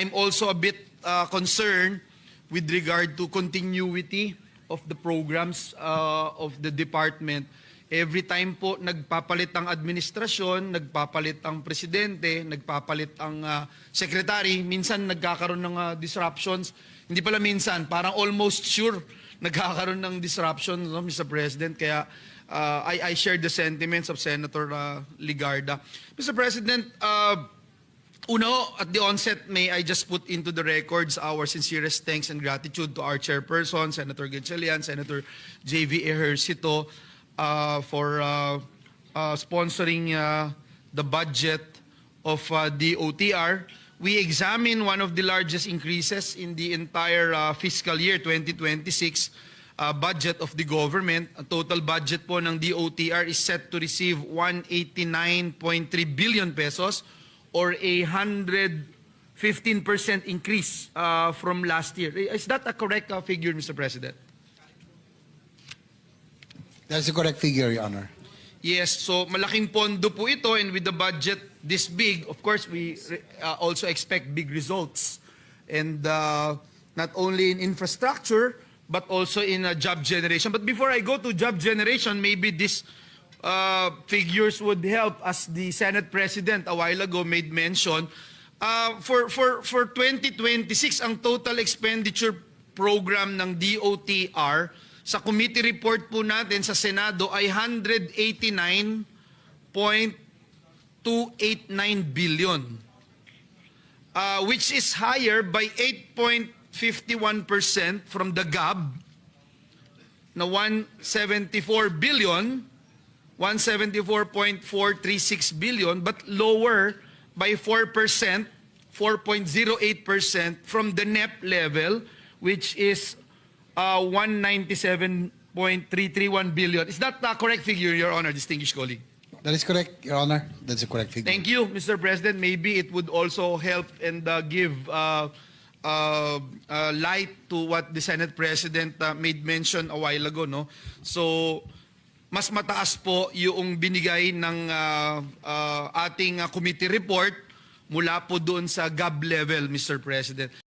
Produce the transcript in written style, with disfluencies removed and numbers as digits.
I'm also a bit concerned with regard to continuity of the programs of the department. Every time po nagpapalit ang administrasyon, nagpapalit ang presidente, nagpapalit ang secretary, minsan nagkakaroon ng disruptions. Hindi pala minsan, parang almost sure nagkakaroon ng disruption, no, Mr. President. Kaya I share the sentiments of Senator Ligarda. Mr. President, uno, at the onset, may I just put into the records our sincerest thanks and gratitude to our chairperson, Senator Gatchalian, Senator J.V. Ejercito, for sponsoring the budget of DOTR. We examine one of the largest increases in the entire fiscal year 2026 budget of the government. Ang total budget po ng DOTR is set to receive 189.3 billion pesos or a 115% increase from last year. Is that a correct figure, Mr. President? That's the correct figure, Your Honor. Yes, so malaking pondo po ito, and with the budget this big, of course, we also expect big results. And not only in infrastructure, but also in job generation. But before I go to job generation, maybe these figures would help, as the Senate President a while ago made mention. For 2026, ang total expenditure program ng DOTR, sa committee report po natin sa Senado ay 189.289 billion, which is higher by 8.51% from the GAB na 174 billion, 174.436 billion, but lower by 4%, 4.08% from the NEP level, which is 197.331 billion. Is that the correct figure, Your Honor, distinguished colleague? That is correct, Your Honor. That's the correct figure. Thank you, Mr. President. Maybe it would also help and give light to what the Senate President made mention a while ago, no? So, mas mataas po yung binigay ng ating committee report mula po doon sa GAB level, Mr. President.